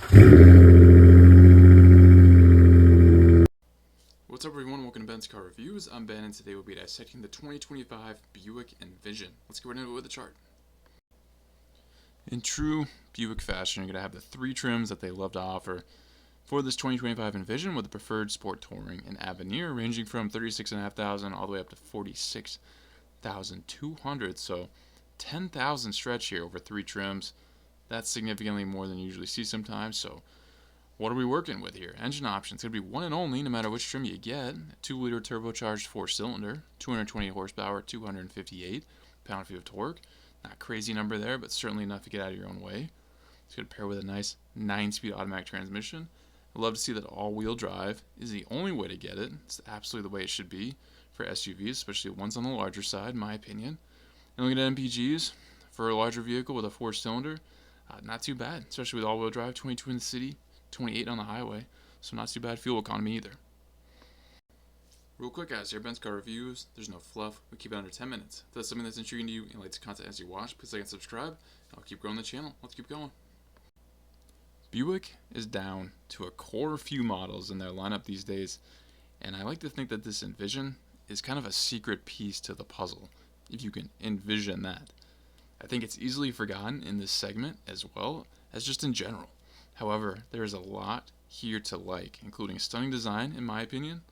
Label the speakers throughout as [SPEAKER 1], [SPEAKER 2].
[SPEAKER 1] What's up everyone, welcome to Ben's Car Reviews. I'm Ben and today we'll be dissecting the 2025 Buick Envision. Let's get right into it with the chart. In true Buick fashion, you're going to have the three trims that they love to offer for this 2025 Envision, with the preferred Sport Touring and Avenir ranging from $36,500 all the way up to $46,200. So 10,000 stretch here over three trims. That's significantly more than you usually see sometimes. So what are we working with here? Engine options. It's going to be one and only no matter which trim you get. 2-liter turbocharged 4-cylinder, 220 horsepower, 258 pound-feet of torque. Not crazy number there, but certainly enough to get out of your own way. It's going to pair with a nice 9-speed automatic transmission. I love to see that all-wheel drive is the only way to get it. It's absolutely the way it should be for SUVs, especially ones on the larger side, in my opinion. And looking at MPGs, for a larger vehicle with a 4-cylinder, not too bad, especially with all-wheel drive, 22 in the city, 28 on the highway, so not too bad fuel economy either. Real quick guys, here Ben's Car Reviews, there's no fluff, we keep it under 10 minutes. If that's something that's intriguing to you and like the content as you watch, please like and subscribe. I'll keep growing the channel. Let's keep going. Buick is down to a core few models in their lineup these days, and I like to think that this Envision is kind of a secret piece to the puzzle, if you can envision that. I think it's easily forgotten in this segment as well as just in general. However, there is a lot here to like, including a stunning design in my opinion.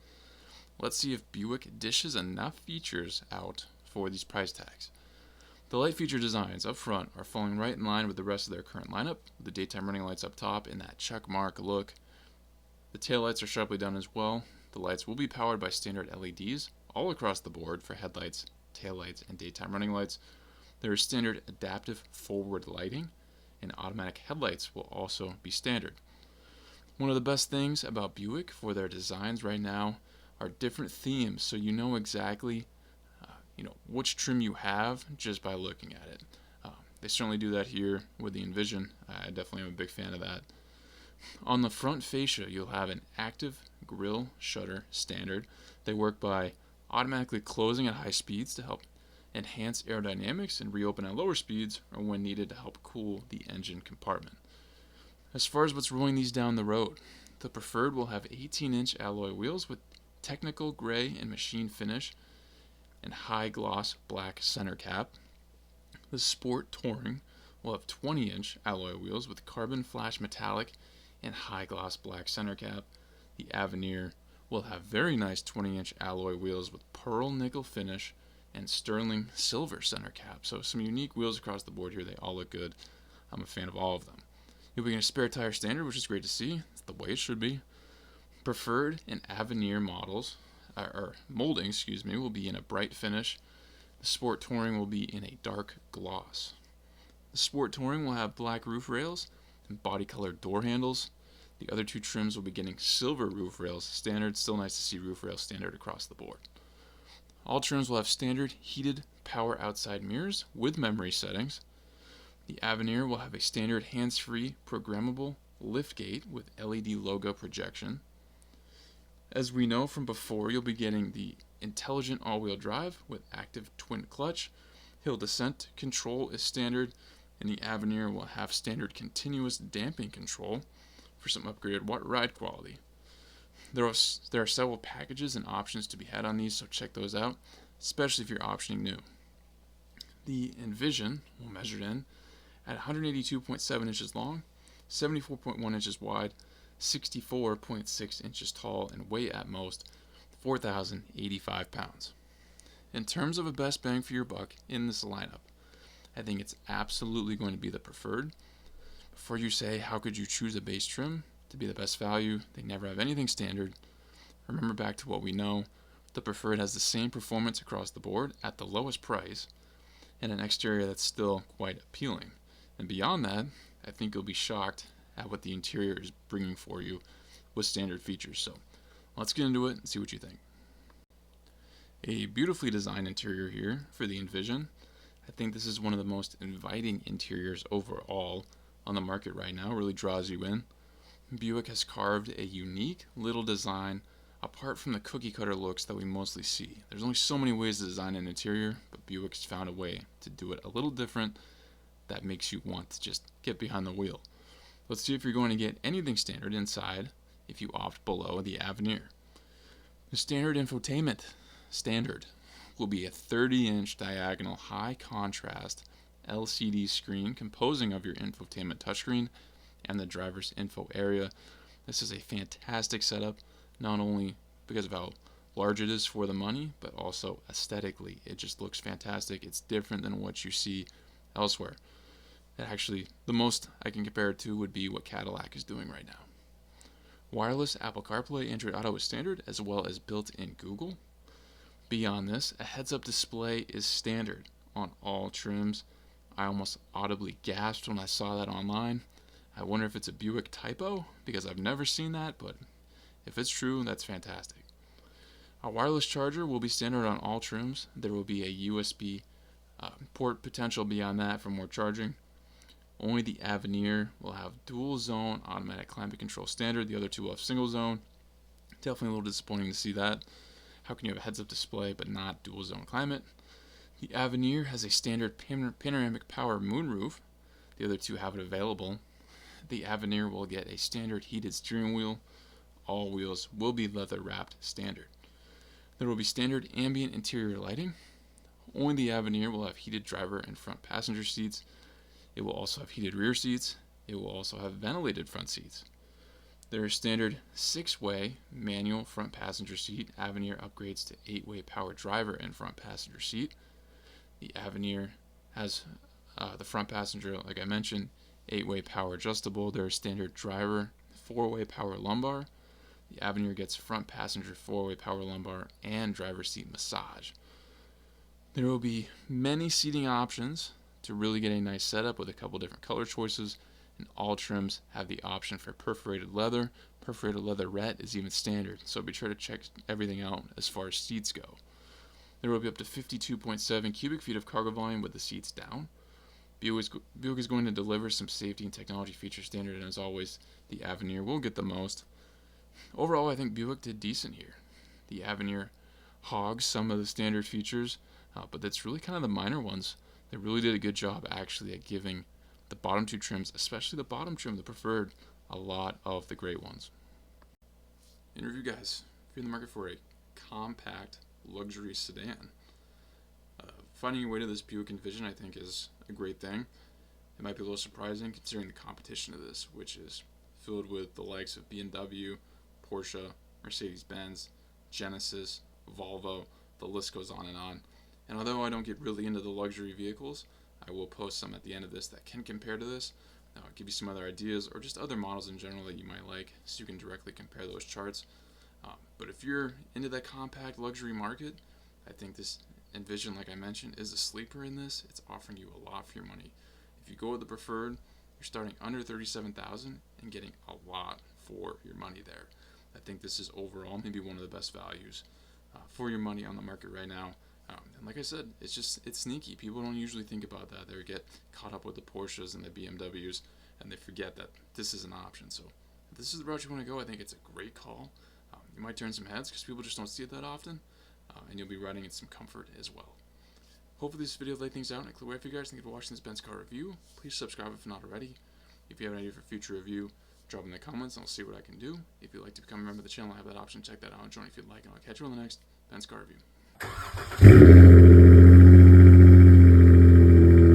[SPEAKER 1] Let's see if Buick dishes enough features out for these price tags. The light feature designs up front are falling right in line with the rest of their current lineup, with the daytime running lights up top in that check mark look. The taillights are sharply done as well. The lights will be powered by standard LEDs all across the board for headlights, taillights, and daytime running lights. There is standard adaptive forward lighting, and automatic headlights will also be standard. One of the best things about Buick for their designs right now are different themes, so you know exactly which trim you have just by looking at it. They certainly do that here with the Envision. I definitely am a big fan of that. On the front fascia, you'll have an active grille shutter standard. They work by automatically closing at high speeds to help enhance aerodynamics and reopen at lower speeds or when needed to help cool the engine compartment. As far as what's rolling these down the road, the Preferred will have 18-inch alloy wheels with technical gray and machine finish and high gloss black center cap. The Sport Touring will have 20-inch alloy wheels with carbon flash metallic and high gloss black center cap. The Avenir will have very nice 20-inch alloy wheels with pearl nickel finish and sterling silver center cap. So some unique wheels across the board here. They all look good. I'm a fan of all of them. You'll be getting a spare tire standard, which is great to see. It's the way it should be. Preferred and Avenir models, or molding, will be in a bright finish. The Sport Touring will be in a dark gloss. The Sport Touring will have black roof rails and body-colored door handles. The other two trims will be getting silver roof rails standard. Still nice to see roof rails standard across the board. All trims will have standard heated power outside mirrors with memory settings. The Avenir will have a standard hands-free programmable liftgate with LED logo projection. As we know from before, you'll be getting the intelligent all-wheel drive with active twin clutch. Hill descent control is standard, and the Avenir will have standard continuous damping control for some upgraded ride quality. There are several packages and options to be had on these, so check those out, especially if you're optioning new. The Envision will measure in at 182.7 inches long, 74.1 inches wide, 64.6 inches tall, and weigh at most 4,085 pounds. In terms of a best bang for your buck in this lineup, I think it's absolutely going to be the Preferred. Before you say, how could you choose a base trim to be the best value? They never have anything standard. Remember back to what we know. The Preferred has the same performance across the board at the lowest price and an exterior that's still quite appealing. And beyond that, I think you'll be shocked at what the interior is bringing for you with standard features. So let's get into it and see what you think. A beautifully designed interior here for the Envision. I think this is one of the most inviting interiors overall on the market right now. It really draws you in. Buick has carved a unique little design apart from the cookie cutter looks that we mostly see. There's only so many ways to design an interior, but Buick has found a way to do it a little different that makes you want to just get behind the wheel. Let's see if you're going to get anything standard inside if you opt below the Avenir. The standard infotainment standard will be a 30-inch diagonal high contrast LCD screen composing of your infotainment touchscreen and the driver's info area. This is a fantastic setup, not only because of how large it is for the money, but also aesthetically. It just looks fantastic. It's different than what you see elsewhere. Actually, the most I can compare it to would be what Cadillac is doing right now. Wireless Apple CarPlay, Android Auto is standard, as well as built-in Google. Beyond this, a heads-up display is standard on all trims. I almost audibly gasped when I saw that online. I wonder if it's a Buick typo, because I've never seen that, but if it's true, that's fantastic. A wireless charger will be standard on all trims. There will be a USB port potential beyond that for more charging. Only the Avenir will have dual zone automatic climate control standard. The other two will have single zone. Definitely a little disappointing to see that. How can you have a heads-up display but not dual zone climate? The Avenir has a standard panoramic power moonroof. The other two have it available. The Avenir will get a standard heated steering wheel. All wheels will be leather wrapped standard. There will be standard ambient interior lighting. Only the Avenir will have heated driver and front passenger seats. It will also have heated rear seats. It will also have ventilated front seats. There is standard 6-way manual front passenger seat. Avenir upgrades to 8-way power driver and front passenger seat. The Avenir has the front passenger, like I mentioned, 8-way power adjustable. There is standard driver 4-way power lumbar. The Avenir gets front passenger 4-way power lumbar and driver seat massage. There will be many seating options to really get a nice setup with a couple different color choices, and all trims have the option for perforated leather. Perforated leatherette is even standard, so be sure to check everything out as far as seats go. There will be up to 52.7 cubic feet of cargo volume with the seats down. Buick is going to deliver some safety and technology features standard, and as always, the Avenir will get the most. Overall, I think Buick did decent here. The Avenir hogs some of the standard features, but that's really kind of the minor ones. They really did a good job actually at giving the bottom two trims, especially the bottom trim, the preferred, a lot of the great ones. In review, guys, if you're in the market for a compact luxury sedan, finding your way to this Buick Envision, I think, is a great thing. It might be a little surprising considering the competition of this, which is filled with the likes of BMW, Porsche, Mercedes-Benz, Genesis, Volvo. The list goes on. And although I don't get really into the luxury vehicles, I will post some at the end of this that can compare to this. I'll give you some other ideas or just other models in general that you might like, so you can directly compare those charts. But if you're into that compact luxury market, I think this Envision, like I mentioned, is a sleeper in this. It's offering you a lot for your money. If you go with the preferred, you're starting under $37,000 and getting a lot for your money there. I think this is overall maybe one of the best values for your money on the market right now. And like I said, it's sneaky. People don't usually think about that. They get caught up with the Porsches and the BMWs, and they forget that this is an option. So if this is the route you want to go, I think it's a great call. You might turn some heads because people just don't see it that often, and you'll be riding in some comfort as well. Hopefully this video laid things out in a clear way for you guys. Thank you for watching this Benz car review. Please subscribe if not already. If you have an idea for future review, drop in the comments and I'll see what I can do. If you'd like to become a member of the channel, I have that option. Check that out and join if you'd like, and I'll catch you on the next Benz car review.